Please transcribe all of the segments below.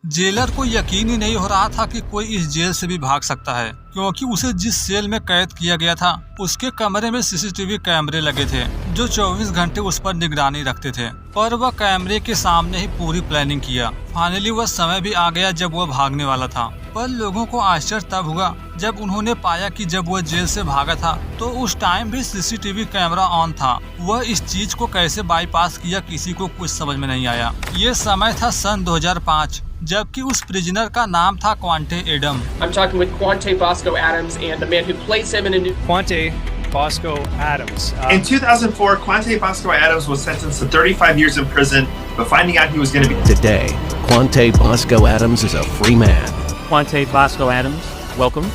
Jailer को यकीन ही नहीं हो रहा था कि कोई इस जेल से भी भाग सकता है, क्योंकि उसे जिस सेल में कैद किया गया था उसके कमरे में सीसीटीवी कैमरे लगे थे जो 24 घंटे उस पर निगरानी रखते थे। पर वह कैमरे के सामने ही पूरी प्लानिंग किया। फाइनली वह समय भी आ गया जब वह भागने वाला था। पर लोगों को आश्चर्य तब हुआ जब उन्होंने पाया कि जब वह जेल से भागा था तो उस टाइम भी सीसीटीवी कैमरा ऑन था। वह इस चीज को कैसे बाईपास किया किसी को कुछ समझ में नहीं आया। ये समय था सन 2005, जबकि उस प्रिजनर का नाम था क्वांटे Adam. I'm talking with Quante Bosco Adams and the man who plays him in a new... Quante Bosco Adams. In 2004, Quante Bosco Adams was sentenced to 35 years in prison, but finding out he was going to be... Today, Quante Bosco Adams is a free man. Quante Bosco Adams, welcome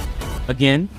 again.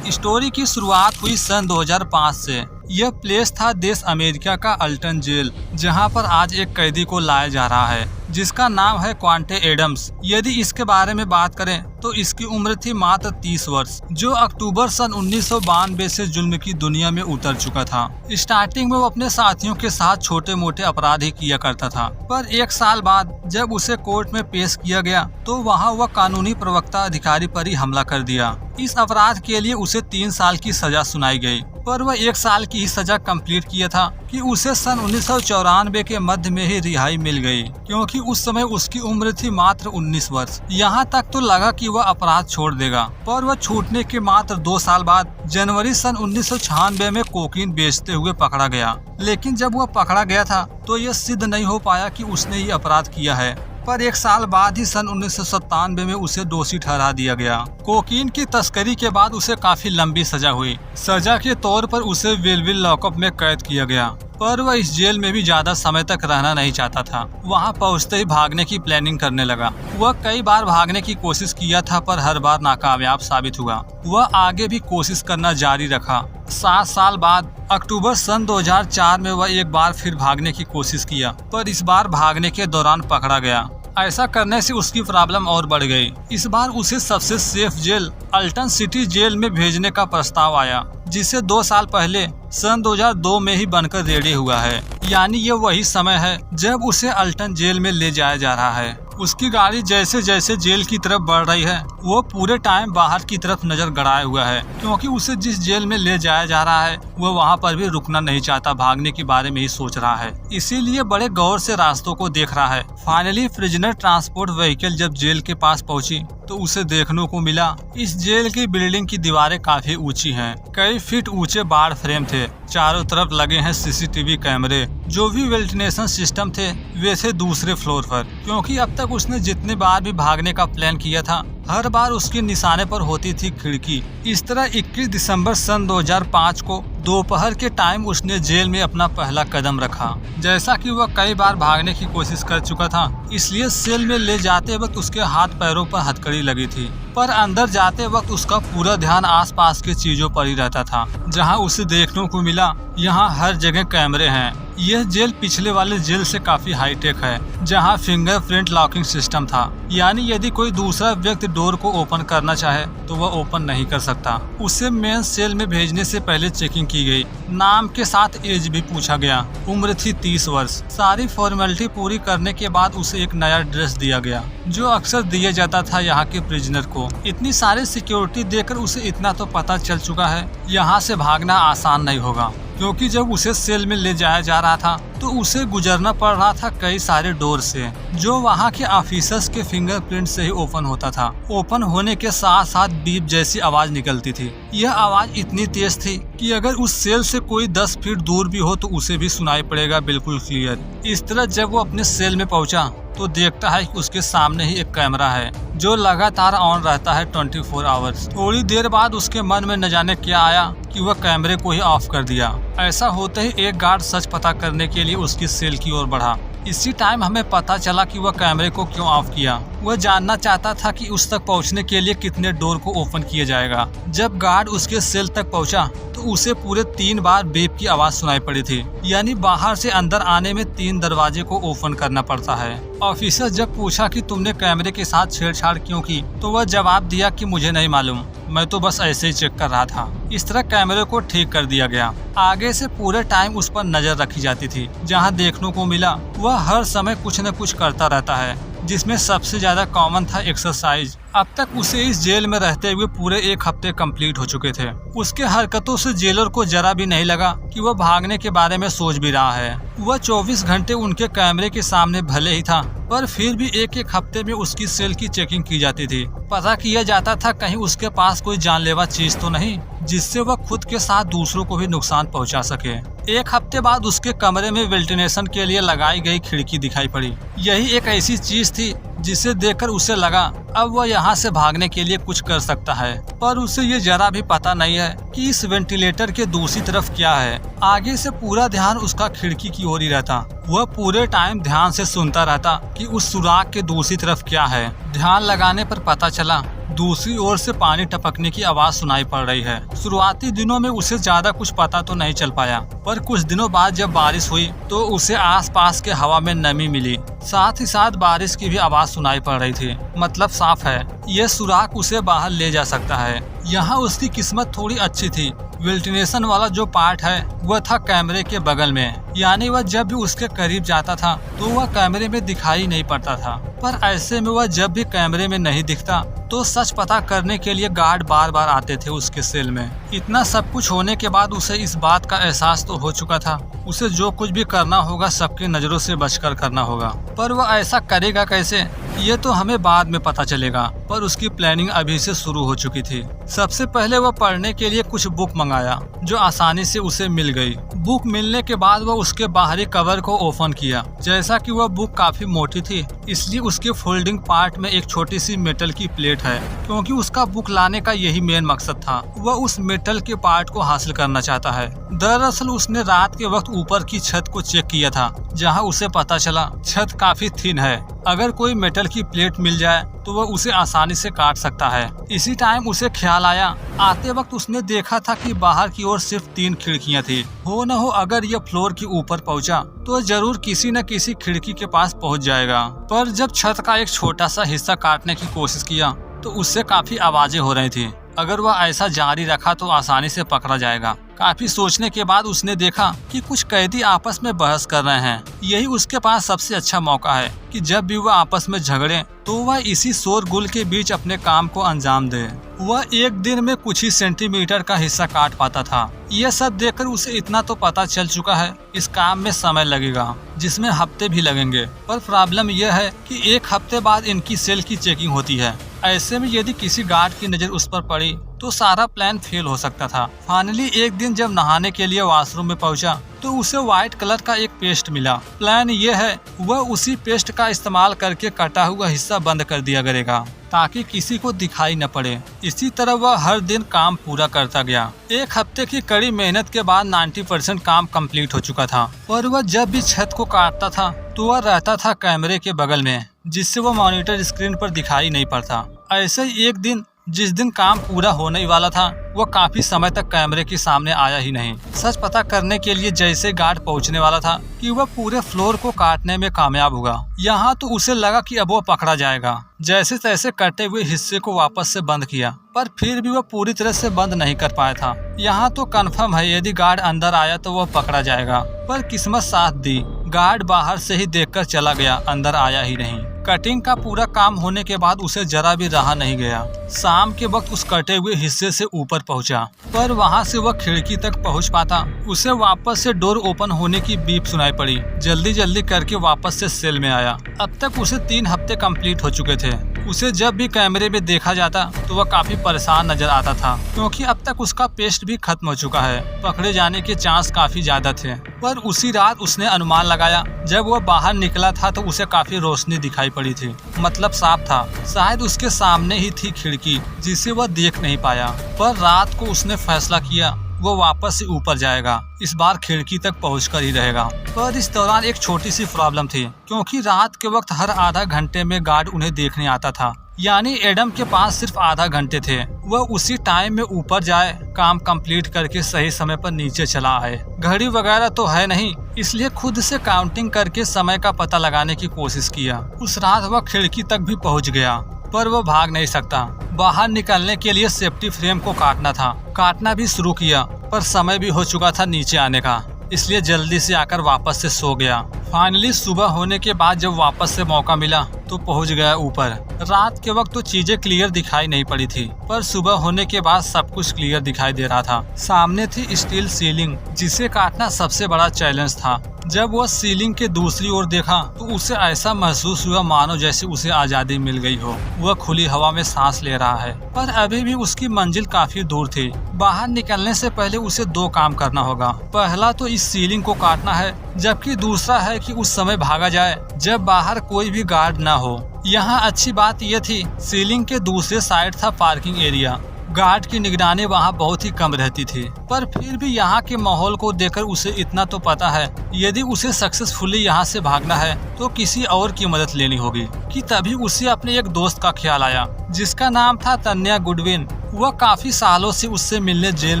Story की शुरुआत हुई सन 2005 से। यह place था देश America का Alton jail, जहां पर आज एक कैदी को लाया जा रहा है जिसका नाम है क्वांटे एडम्स। यदि इसके बारे में बात करें तो इसकी उम्र थी मात्र 30 वर्ष, जो अक्टूबर सन 1992 से जुल्म की दुनिया में उतर चुका था। स्टार्टिंग में वो अपने साथियों के साथ छोटे मोटे अपराध ही किया करता था, पर 1 साल बाद जब उसे कोर्ट में पेश किया गया तो वहाँ वह कानूनी प्रवक्ता अधिकारी पर ही हमला कर दिया। इस अपराध के लिए उसे 3 साल की सजा सुनाई गई, पर वह 1 साल की ही सजा कंप्लीट किया था कि उसे सन 1994 के मध्य में ही रिहाई मिल गई, क्योंकि उस समय उसकी उम्र थी मात्र 19 वर्ष। यहाँ तक तो लगा कि वह अपराध छोड़ देगा, पर वह छूटने के मात्र 2 साल बाद जनवरी सन 1996 में कोकीन बेचते हुए पकड़ा गया। लेकिन जब वह पकड़ा गया था तो यह सिद्ध नहीं हो पाया कि उसने ये अपराध किया है, पर 1 साल बाद ही सन 1997 में उसे दोषी ठहरा दिया गया। कोकीन की तस्करी के बाद उसे काफी लंबी सजा हुई। सजा के तौर पर उसे वेलविल लॉकअप में कैद किया गया, पर वह इस जेल में भी ज्यादा समय तक रहना नहीं चाहता था। वहां पहुंचते ही भागने की प्लानिंग करने लगा। वह कई बार भागने की कोशिश किया था, पर हर बार नाकामयाब साबित हुआ। वह आगे भी कोशिश करना जारी रखा। 7 साल बाद अक्टूबर सन 2004 में वह एक बार फिर भागने की कोशिश किया, पर इस बार भागने के दौरान पकड़ा गया। ऐसा करने से उसकी प्रॉब्लम और बढ़ गई। इस बार उसे सबसे safe jail Alton city jail में भेजने का प्रस्ताव आया, जिसे 2 साल पहले सन 2002 में ही बनकर रेडी हुआ है। यानी ये वही समय है जब उसे अल्टन जेल में ले जाया जा रहा है। उसकी गाड़ी जैसे जैसे जेल की तरफ बढ़ रही है वो पूरे टाइम बाहर की तरफ नजर गड़ाए हुआ है, क्योंकि उसे जिस जेल में ले जाया जा रहा है वो वहाँ पर भी रुकना नहीं चाहता, भागने के बारे में ही सोच रहा है। इसीलिए बड़े गौर से रास्तों को देख रहा है। फाइनली प्रिजनर ट्रांसपोर्ट व्हीकल जब जेल के पास पहुंची तो उसे देखने को मिला इस जेल की बिल्डिंग की दीवारें काफी ऊंची हैं। कई फीट ऊंचे बार फ्रेम थे। चारों तरफ लगे हैं सीसीटीवी कैमरे। जो भी वेंटिलेशन सिस्टम थे वे थे दूसरे फ्लोर पर, क्योंकि अब तक उसने जितने बार भी भागने का प्लान किया था हर बार उसके निशाने पर होती थी खिड़की। इस तरह 21 दिसंबर सन 2005 को दोपहर के टाइम उसने जेल में अपना पहला कदम रखा। जैसा कि वह कई बार भागने की कोशिश कर चुका था, इसलिए सेल में ले जाते वक्त उसके हाथ पैरों पर हथकड़ी लगी थी, पर अंदर जाते वक्त उसका पूरा ध्यान आसपास के चीजों पर ही रहता था। जहां उसे देखने को मिला यहाँ हर जगह कैमरे हैं। यह जेल पिछले वाले जेल से काफी हाईटेक है, जहां फिंगरप्रिंट लॉकिंग सिस्टम था, यानी यदि कोई दूसरा व्यक्ति डोर को ओपन करना चाहे तो वह ओपन नहीं कर सकता। उसे मेन सेल में भेजने से पहले चेकिंग की गई। नाम के साथ एज भी पूछा गया। उम्र थी 30 वर्ष। सारी फॉर्मेलिटी पूरी करने के बाद उसे एक नया ड्रेस दिया गया, जो अक्सर दिया जाता था यहाँ के प्रिजनर को। इतनी सारी सिक्योरिटी देकर उसे इतना तो पता चल चुका है यहाँ से भागना आसान नहीं होगा, क्योंकि जब उसे सेल में ले जाया जा रहा था तो उसे गुजरना पड़ रहा था कई सारे डोर से, जो वहाँ के ऑफिसर्स के फिंगरप्रिंट से ही ओपन होता था। ओपन होने के साथ साथ बीप जैसी आवाज निकलती थी। यह आवाज इतनी तेज थी कि अगर उस सेल से कोई 10 फीट दूर भी हो तो उसे भी सुनाई पड़ेगा बिल्कुल क्लियर। इस तरह जब वो अपने सेल में पहुंचा तो देखता है कि उसके सामने ही एक कैमरा है जो लगातार ऑन रहता है 24 आवर्स। थोड़ी देर बाद उसके मन में न जाने क्या आया कि वह कैमरे को ही ऑफ कर दिया। ऐसा होते ही एक गार्ड सच पता करने के लिए उसकी सेल की ओर बढ़ा। इसी टाइम हमें पता चला कि वह कैमरे को क्यों ऑफ किया। वह जानना चाहता था कि उस तक पहुंचने के लिए कितने डोर को ओपन किया जाएगा। जब गार्ड उसके सेल तक पहुंचा तो उसे पूरे 3 बार बीप की आवाज सुनाई पड़ी थी, यानी बाहर से अंदर आने में 3 दरवाजे को ओपन करना पड़ता है। ऑफिसर जब पूछा कि तुमने कैमरे के साथ छेड़छाड़ क्यों की, तो वह जवाब दिया कि मुझे नहीं मालूम, मैं तो बस ऐसे ही चेक कर रहा था। इस तरह कैमरे को ठीक कर दिया गया। आगे से पूरे टाइम उस पर नजर रखी जाती थी। जहां देखने को मिला वह हर समय कुछ न कुछ करता रहता है, जिसमें सबसे ज्यादा कॉमन था एक्सरसाइज। अब तक उसे इस जेल में रहते हुए पूरे 1 हफ्ते कंप्लीट हो चुके थे। उसके हरकतों से जेलर को जरा भी नहीं लगा कि वह भागने के बारे में सोच भी रहा है। वह 24 घंटे उनके कैमरे के सामने भले ही था, पर फिर भी एक हफ्ते में उसकी सेल की चेकिंग की जाती थी। पता किया जाता था कहीं उसके पास कोई जानलेवा चीज तो नहीं, जिससे वह खुद के साथ दूसरों को भी नुकसान पहुंचा सके। 1 हफ्ते बाद उसके कमरे में वेंटिलेशन के लिए लगाई गई खिड़की दिखाई पड़ी। यही एक ऐसी चीज थी जिसे देखकर उसे लगा अब वह यहाँ से भागने के लिए कुछ कर सकता है, पर उसे ये जरा भी पता नहीं है कि इस वेंटिलेटर के दूसरी तरफ क्या है। आगे से पूरा ध्यान उसका खिड़की की ओर ही रहता। वह पूरे टाइम ध्यान से सुनता रहता कि उस सुराख के दूसरी तरफ क्या है। ध्यान लगाने पर पता चला दूसरी ओर से पानी टपकने की आवाज सुनाई पड़ रही है। शुरुआती दिनों में उसे ज्यादा कुछ पता तो नहीं चल पाया, पर कुछ दिनों बाद जब बारिश हुई तो उसे आसपास के हवा में नमी मिली। साथ ही साथ बारिश की भी आवाज सुनाई पड़ रही थी। मतलब साफ है यह सुराख उसे बाहर ले जा सकता है। यहाँ उसकी किस्मत थोड़ी अच्छी थी। वेंटिलेशन वाला जो पार्ट है वह था कैमरे के बगल में, यानी वह जब भी उसके करीब जाता था तो वह कैमरे में दिखाई नहीं पड़ता था। पर ऐसे में वह जब भी कैमरे में नहीं दिखता तो सच पता करने के लिए गार्ड बार बार आते थे उसके सेल में। इतना सब कुछ होने के बाद उसे इस बात का एहसास तो हो चुका था उसे जो कुछ भी करना होगा सबकी नजरों से बचकर करना होगा। पर वह ऐसा करेगा कैसे, ये तो हमें बाद में पता चलेगा। पर उसकी प्लानिंग अभी से शुरू हो चुकी थी। सबसे पहले वह पढ़ने के लिए कुछ बुक मंगाया जो आसानी से उसे मिल गई। बुक मिलने के बाद वह उसके बाहरी कवर को ओपन किया। जैसा कि वह बुक काफी मोटी थी, इसलिए उसके फोल्डिंग पार्ट में एक छोटी सी मेटल की प्लेट है, क्योंकि उसका बुक लाने का यही मेन मकसद था। वह उस मेटल के पार्ट को हासिल करना चाहता है। दरअसल उसने रात के वक्त ऊपर की छत को चेक किया था, जहां उसे पता चला छत काफी थिन है। अगर कोई मेटल की प्लेट मिल जाए तो वह उसे आसानी से काट सकता है। इसी टाइम उसे ख्याल आया, आते वक्त उसने देखा था कि बाहर की ओर सिर्फ 3 खिड़कियां थी। हो न हो अगर यह फ्लोर के ऊपर पहुंचा तो जरूर किसी न किसी खिड़की के पास पहुंच जाएगा। पर जब छत का एक छोटा सा हिस्सा काटने की कोशिश किया तो उससे काफी आवाजें हो रही थी। अगर वह ऐसा जारी रखा तो आसानी से पकड़ा जाएगा। काफी सोचने के बाद उसने देखा कि कुछ कैदी आपस में बहस कर रहे हैं। यही उसके पास सबसे अच्छा मौका है कि जब भी वह आपस में झगड़े तो वह इसी शोरगुल के बीच अपने काम को अंजाम दे। वह एक दिन में कुछ ही सेंटीमीटर का हिस्सा काट पाता था। यह सब देखकर उसे इतना तो पता चल चुका है इस काम में समय लगेगा, जिसमें हफ्ते भी लगेंगे। पर प्रॉब्लम यह है कि 1 हफ्ते बाद इनकी सेल की चेकिंग होती है। ऐसे में यदि किसी गार्ड की नजर उस पर पड़ी तो सारा प्लान फेल हो सकता था। फाइनली एक दिन जब नहाने के लिए वॉशरूम में पहुंचा तो उसे व्हाइट कलर का एक पेस्ट मिला। प्लान ये है वह उसी पेस्ट का इस्तेमाल करके कटा हुआ हिस्सा बंद कर दिया करेगा ताकि किसी को दिखाई न पड़े। इसी तरह वह हर दिन काम पूरा करता गया। 1 हफ्ते की कड़ी मेहनत के बाद 90% काम कंप्लीट हो चुका था। पर वह जब भी छत को काटता था तो वह रहता था कैमरे के बगल में, जिससे वह मॉनिटर स्क्रीन पर दिखाई नहीं पड़ता। ऐसे ही एक दिन जिस दिन काम पूरा होने वाला था वह काफी समय तक कैमरे के सामने आया ही नहीं। सच पता करने के लिए जैसे गार्ड पहुंचने वाला था कि वह पूरे फ्लोर को काटने में कामयाब होगा। यहाँ तो उसे लगा कि अब वह पकड़ा जाएगा। जैसे तैसे कटे हुए हिस्से को वापस से बंद किया, पर फिर भी वह पूरी तरह से बंद नहीं कर पाया था। यहाँ तो कंफर्म है यदि गार्ड अंदर आया तो वह पकड़ा जाएगा, पर किस्मत साथ दी। गार्ड बाहर से ही देखकर चला गया, अंदर आया ही नहीं। कटिंग का पूरा काम होने के बाद उसे जरा भी रहा नहीं गया। शाम के वक्त उस कटे हुए हिस्से से ऊपर पहुंचा, पर वहां से वह खिड़की तक पहुंच पाता उसे वापस से डोर ओपन होने की बीप सुनाई पड़ी। जल्दी जल्दी करके वापस से सेल में आया। अब तक उसे 3 हफ्ते कंप्लीट हो चुके थे। उसे जब भी कैमरे में देखा जाता तो वह काफी परेशान नजर आता था, क्योंकि अब तक उसका पेस्ट भी खत्म हो चुका है। पकड़े जाने के चांस काफी ज्यादा थे। पर उसी रात उसने अनुमान लगाया, जब वह बाहर निकला था तो उसे काफी रोशनी दिखाई पड़ी थी। मतलब साफ था, शायद उसके सामने ही थी खिड़की जिसे वह देख नहीं पाया। पर रात को उसने फैसला किया वो वापस से ऊपर जाएगा, इस बार खिड़की तक पहुंचकर ही रहेगा। पर इस दौरान एक छोटी सी प्रॉब्लम थी, क्योंकि रात के वक्त हर आधा घंटे में गार्ड उन्हें देखने आता था। यानी एडम के पास सिर्फ आधा घंटे थे। वह उसी टाइम में ऊपर जाए, काम कंप्लीट करके सही समय पर नीचे चला आए। घड़ी वगैरह तो है नहीं, इसलिए खुद से काउंटिंग करके समय का पता लगाने की कोशिश किया। उस रात वह खिड़की तक भी पहुंच गया, पर वो भाग नहीं सकता। बाहर निकलने के लिए सेफ्टी फ्रेम को काटना था। काटना भी शुरू किया, पर समय भी हो चुका था नीचे आने का, इसलिए जल्दी से आकर वापस से सो गया। फाइनली सुबह होने के बाद जब वापस से मौका मिला तो पहुंच गया ऊपर। रात के वक्त तो चीजें क्लियर दिखाई नहीं पड़ी थी, पर सुबह होने के बाद सब कुछ क्लियर दिखाई दे रहा था। सामने थी स्टील सीलिंग, जिसे काटना सबसे बड़ा चैलेंज था। जब वह सीलिंग के दूसरी ओर देखा तो उसे ऐसा महसूस हुआ मानो जैसे उसे आजादी मिल गई हो। वह खुली हवा में सांस ले रहा है, पर अभी भी उसकी मंजिल काफी दूर थी। बाहर निकलने से पहले उसे 2 काम करना होगा। पहला तो इस सीलिंग को काटना है, जबकि दूसरा है कि उस समय भागा जाए जब बाहर कोई भी गार्ड न हो। यहाँ अच्छी बात यह थी, सीलिंग के दूसरे साइड था पार्किंग एरिया। गार्ड की निगरानी वहाँ बहुत ही कम रहती थी, पर फिर भी यहाँ के माहौल को देखकर उसे इतना तो पता है, यदि उसे सक्सेसफुली यहाँ से भागना है तो किसी और की मदद लेनी होगी। कि तभी उसे अपने एक दोस्त का ख्याल आया, जिसका नाम था तान्या गुडविन। वह काफी सालों से उससे मिलने जेल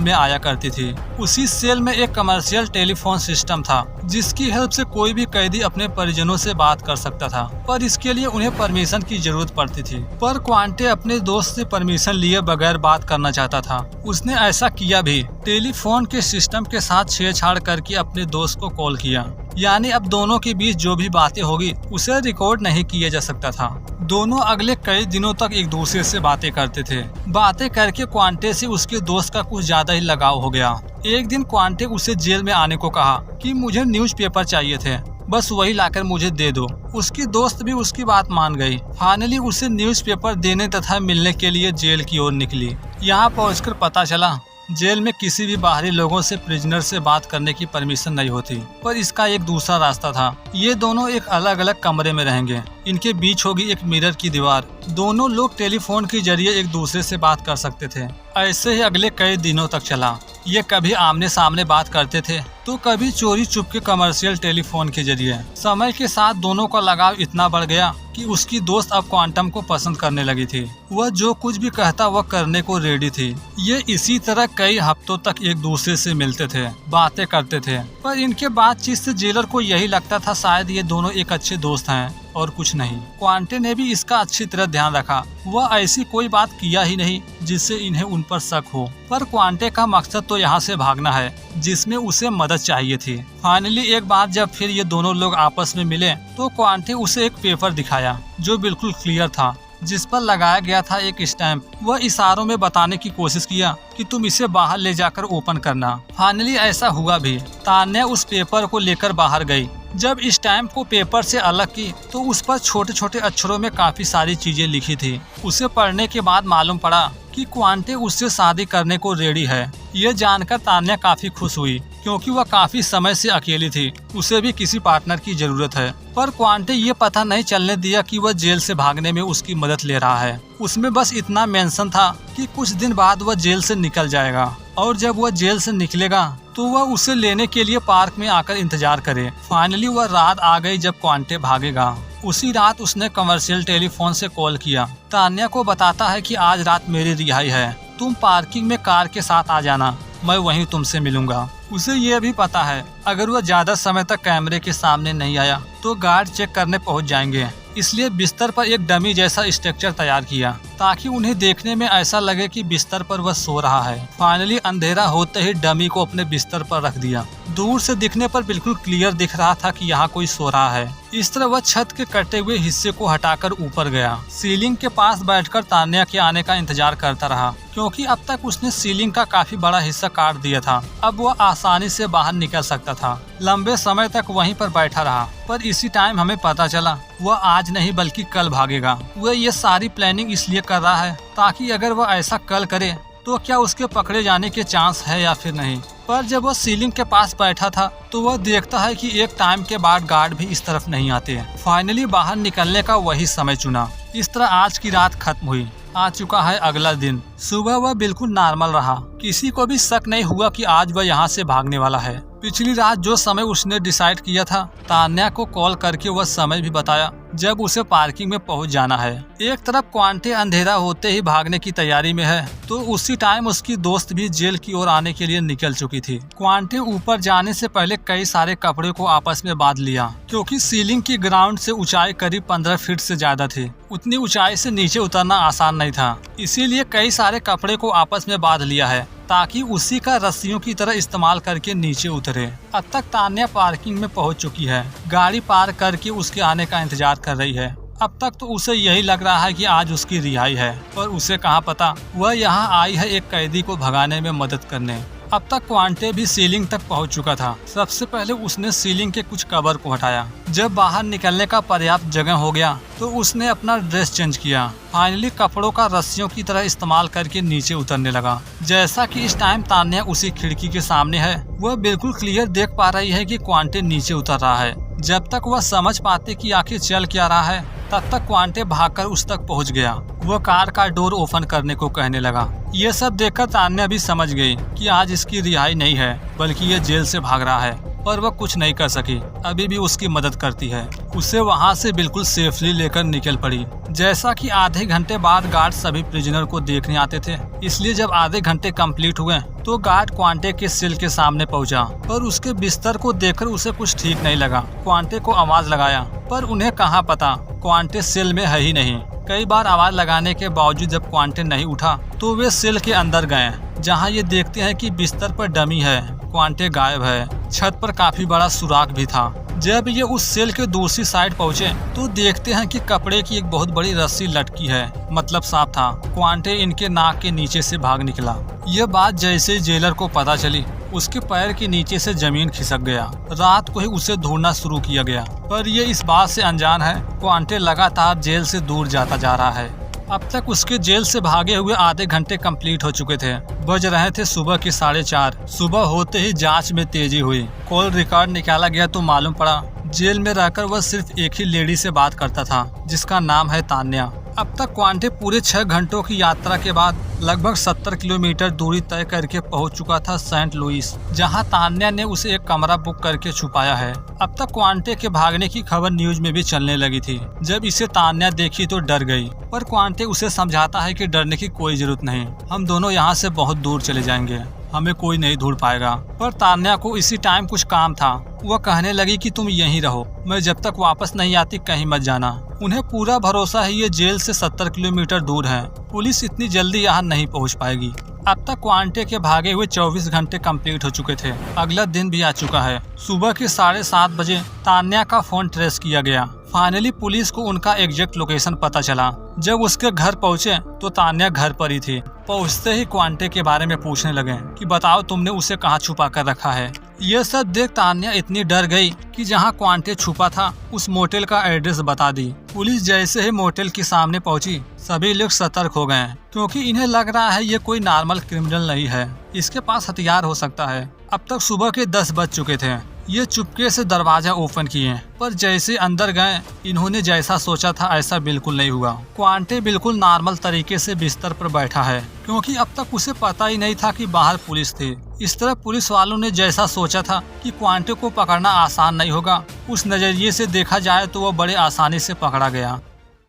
में आया करती थी। उसी सेल में एक कमर्शियल टेलीफोन सिस्टम था, जिसकी हेल्प से कोई भी कैदी अपने परिजनों से बात कर सकता था, पर इसके लिए उन्हें परमिशन की जरूरत पड़ती थी। पर क्वांटे अपने दोस्त से परमिशन लिए बगैर बात करना चाहता था। उसने ऐसा किया भी। टेलीफोन के सिस्टम के साथ छेड़छाड़ करके अपने दोस्त को कॉल किया, यानी अब दोनों के बीच जो भी बातें होगी उसे रिकॉर्ड नहीं किया जा सकता था। दोनों अगले कई दिनों तक एक दूसरे से बातें करते थे। बातें करके क्वांटे से उसके दोस्त का कुछ ज्यादा ही लगाव हो गया। एक दिन क्वांटे उसे जेल में आने को कहा कि मुझे न्यूज़पेपर चाहिए थे, बस वही लाकर मुझे दे दो। उसकी दोस्त भी उसकी बात मान गई। फाइनली उसे न्यूज़पेपर देने तथा मिलने के लिए जेल की ओर निकली। यहाँ पहुंचकर पता चला जेल में किसी भी बाहरी लोगों से प्रिजनर से बात करने की परमिशन नहीं होती, पर इसका एक दूसरा रास्ता था। ये दोनों एक अलग अलग कमरे में रहेंगे। इनके बीच होगी एक मिरर की दीवार। दोनों लोग टेलीफोन के जरिए एक दूसरे से बात कर सकते थे। ऐसे ही अगले कई दिनों तक चला। ये कभी आमने सामने बात करते थे तो कभी चोरी चुपके कमर्शियल टेलीफोन के जरिए। समय के साथ दोनों का लगाव इतना बढ़ गया कि उसकी दोस्त अब क्वांटम को पसंद करने लगी थी। वह जो कुछ भी कहता वह करने को रेडी थी। ये इसी तरह कई हफ्तों तक एक दूसरे से मिलते थे, बातें करते थे, पर इनके बातचीत से जेलर को यही लगता था शायद ये दोनों एक अच्छे दोस्त हैं और कुछ नहीं। क्वांटे ने भी इसका अच्छी तरह ध्यान रखा। वह ऐसी कोई बात किया ही नहीं जिससे इन्हें उन पर शक हो। पर क्वांटे का मकसद तो यहाँ से भागना है, जिसमें उसे मदद चाहिए थी। फाइनली एक बार जब फिर ये दोनों लोग आपस में मिले तो क्वांटे उसे एक पेपर दिखाया जो बिल्कुल क्लियर था, जिस पर लगाया गया था एक स्टैम्प। वह इशारों में बताने की कोशिश किया कि तुम इसे बाहर ले जाकर ओपन करना। फाइनली ऐसा हुआ भी। तान्या उस पेपर को लेकर बाहर गई। जब स्टैम्प को पेपर से अलग की तो उस पर छोटे छोटे अक्षरों में काफी सारी चीजें लिखी थी। उसे पढ़ने के बाद मालूम पड़ा कि क्वांटे उससे शादी करने को रेडी है। ये जानकर तान्या काफी खुश हुई, क्योंकि वह काफी समय से अकेली थी। उसे भी किसी पार्टनर की जरूरत है। पर क्वांटे ये पता नहीं चलने दिया कि वह जेल से भागने में उसकी मदद ले रहा है। उसमें बस इतना मेंशन था कि कुछ दिन बाद वह जेल से निकल जाएगा, और जब वह जेल से निकलेगा तो वह उसे लेने के लिए पार्क में आकर इंतजार करे। फाइनली वह रात आ गई जब क्वांटे भागेगा। उसी रात उसने कमर्शियल टेलीफोन से कॉल किया। तान्या को बताता है कि आज रात मेरी रिहाई है, तुम पार्किंग में कार के साथ आ जाना, मैं वहीं तुमसे मिलूंगा। उसे ये भी पता है अगर वह ज्यादा समय तक कैमरे के सामने नहीं आया तो गार्ड चेक करने पहुंच जाएंगे, इसलिए बिस्तर पर एक डमी जैसा स्ट्रक्चर तैयार किया ताकि उन्हें देखने में ऐसा लगे कि बिस्तर पर वह सो रहा है। फाइनली अंधेरा होते ही डमी को अपने बिस्तर पर रख दिया। दूर से दिखने पर बिल्कुल क्लियर दिख रहा था कि यहाँ कोई सो रहा है। इस तरह वह छत के कटे हुए हिस्से को हटाकर ऊपर गया। सीलिंग के पास बैठकर तान्या के आने का इंतजार करता रहा, क्योंकि अब तक उसने सीलिंग का काफी बड़ा हिस्सा काट दिया था। अब वह आसानी से बाहर निकल सकता था। लंबे समय तक वहीं पर बैठा रहा, पर इसी टाइम हमें पता चला वह आज नहीं बल्कि कल भागेगा। वह ये सारी प्लानिंग इसलिए कर रहा है ताकि अगर वह ऐसा कल करे तो क्या उसके पकड़े जाने के चांस है या फिर नहीं। पर जब वह सीलिंग के पास बैठा था तो वह देखता है कि एक टाइम के बाद गार्ड भी इस तरफ नहीं आते। फाइनली बाहर निकलने का वही समय चुना। इस तरह आज की रात खत्म हुई। आ चुका है अगला दिन। सुबह वह बिल्कुल नॉर्मल रहा। किसी को भी शक नहीं हुआ कि आज वह यहाँ से भागने वाला है। पिछली रात जो समय उसने डिसाइड किया था, तान्या को कॉल करके वह समय भी बताया जब उसे पार्किंग में पहुंच जाना है। एक तरफ क्वांटे अंधेरा होते ही भागने की तैयारी में है तो उसी टाइम उसकी दोस्त भी जेल की ओर आने के लिए निकल चुकी थी। क्वांटे ऊपर जाने से पहले कई सारे कपड़े को आपस में बांध लिया क्योंकि सीलिंग की ग्राउंड से ऊंचाई करीब 15 फीट से ज्यादा थी। उतनी ऊंचाई से नीचे उतरना आसान नहीं था, इसीलिए कई सारे कपड़े को आपस में बांध लिया है ताकि उसी का रस्सियों की तरह इस्तेमाल करके नीचे उतरे। अब तक तान्या पार्किंग में पहुंच चुकी है, गाड़ी पार्क करके उसके आने का इंतजार कर रही है। अब तक तो उसे यही लग रहा है कि आज उसकी रिहाई है, पर उसे कहाँ पता वह यहाँ आई है एक कैदी को भगाने में मदद करने। अब तक क्वांटे भी सीलिंग तक पहुंच चुका था। सबसे पहले उसने सीलिंग के कुछ कवर को हटाया। जब बाहर निकलने का पर्याप्त जगह हो गया तो उसने अपना ड्रेस चेंज किया। फाइनली कपड़ों का रस्सियों की तरह इस्तेमाल करके नीचे उतरने लगा। जैसा कि इस टाइम तान्या उसी खिड़की के सामने है, वह बिल्कुल क्लियर देख पा रही है कि क्वांटे नीचे उतर रहा है। जब तक वह समझ पाते कि आखिर चल क्या रहा है, तब तक क्वांटे भागकर उस तक पहुंच गया। वह कार का डोर ओपन करने को कहने लगा। ये सब देखकर तान्या भी समझ गई कि आज इसकी रिहाई नहीं है, बल्कि ये जेल से भाग रहा है। पर वह कुछ नहीं कर सकी, अभी भी उसकी मदद करती है। उसे वहां से बिल्कुल सेफली लेकर निकल पड़ी। जैसा कि आधे घंटे बाद गार्ड सभी प्रिजनर को देखने आते थे, इसलिए जब आधे घंटे कंप्लीट हुए तो गार्ड क्वांटे के सेल के सामने पहुंचा। पर उसके बिस्तर को देखकर उसे कुछ ठीक नहीं लगा। क्वांटे को आवाज लगाया, पर उन्हें कहाँ पता क्वांटे सेल में है ही नहीं। कई बार आवाज लगाने के बावजूद जब क्वांटे नहीं उठा तो वे सेल के अंदर गए, जहां ये देखते हैं कि बिस्तर पर डमी है, क्वांटे गायब है। छत पर काफी बड़ा सुराख भी था। जब ये उस सेल के दूसरी साइड पहुंचे तो देखते हैं कि कपड़े की एक बहुत बड़ी रस्सी लटकी है, मतलब साफ था क्वांटे इनके नाक के नीचे से भाग निकला। ये बात जैसे जेलर को पता चली, उसके पैर के नीचे से जमीन खिसक गया। रात को ही उसे ढूंढना शुरू किया गया, पर ये इस बात से अनजान है क्वांटे लगातार जेल से दूर जाता जा रहा है। अब तक उसके जेल से भागे हुए आधे घंटे कंप्लीट हो चुके थे। बज रहे थे सुबह के 4:30। सुबह होते ही जांच में तेजी हुई। कॉल रिकॉर्ड निकाला गया तो मालूम पड़ा जेल में रहकर वह सिर्फ एक ही लेडी से बात करता था, जिसका नाम है तान्या। अब तक क्वांटे पूरे 6 घंटों की यात्रा के बाद लगभग 70 किलोमीटर दूरी तय करके पहुंच चुका था सेंट लुइस, जहां तान्या ने उसे एक कमरा बुक करके छुपाया है। अब तक क्वांटे के भागने की खबर न्यूज में भी चलने लगी थी। जब इसे तान्या देखी तो डर गई, पर क्वांटे उसे समझाता है कि डरने की कोई जरूरत नहीं, हम दोनों यहाँ से बहुत दूर चले जाएंगे, हमें कोई नहीं ढूंढ पाएगा। पर तान्या को इसी टाइम कुछ काम था। वह कहने लगी कि तुम यहीं रहो, मैं जब तक वापस नहीं आती कहीं मत जाना। उन्हें पूरा भरोसा है ये जेल से 70 किलोमीटर दूर है, पुलिस इतनी जल्दी यहाँ नहीं पहुँच पाएगी। अब तक क्वांटे के भागे हुए 24 घंटे कंप्लीट हो चुके थे। अगला दिन भी आ चुका है। सुबह के 7:30 बजे तान्या का फोन ट्रेस किया गया। फाइनली पुलिस को उनका एग्जैक्ट लोकेशन पता चला। जब उसके घर पहुंचे तो तान्या घर पर ही थी। पहुंचते ही क्वांटे के बारे में पूछने लगे कि बताओ तुमने उसे कहाँ छुपा कर रखा है। यह सब देख तान्या इतनी डर गई कि जहां क्वांटे छुपा था उस मोटेल का एड्रेस बता दी। पुलिस जैसे ही मोटेल के सामने पहुंची, सभी लोग सतर्क हो गए क्योंकि इन्हें लग रहा है ये कोई नॉर्मल क्रिमिनल नहीं है, इसके पास हथियार हो सकता है। अब तक सुबह के 10 बज चुके थे। ये चुपके से दरवाजा ओपन किए, पर जैसे अंदर गए इन्होंने जैसा सोचा था ऐसा बिल्कुल नहीं हुआ। क्वांटे बिल्कुल नॉर्मल तरीके से बिस्तर पर बैठा है, क्योंकि अब तक उसे पता ही नहीं था कि बाहर पुलिस थी। इस तरह पुलिस वालों ने जैसा सोचा था कि क्वांटे को पकड़ना आसान नहीं होगा, उस नजरिए से देखा जाए तो वह बड़े आसानी से पकड़ा गया।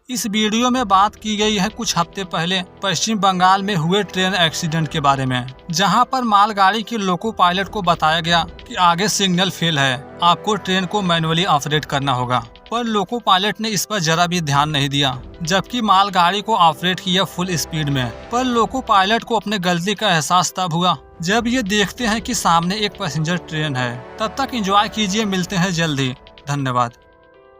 इस वीडियो में बात की गई है कुछ हफ्ते पहले पश्चिम बंगाल में हुए ट्रेन एक्सीडेंट के बारे में, जहां पर मालगाड़ी के लोको पायलट को बताया गया कि आगे सिग्नल फेल है, आपको ट्रेन को मैनुअली ऑपरेट करना होगा। पर लोको पायलट ने इस पर जरा भी ध्यान नहीं दिया, जबकि मालगाड़ी को ऑपरेट किया फुल स्पीड में। पर लोको पायलट को अपने गलती का एहसास तब हुआ जब ये देखते हैं कि सामने एक पैसेंजर ट्रेन है। तब तक एंजॉय कीजिए, मिलते हैं जल्दी। धन्यवाद।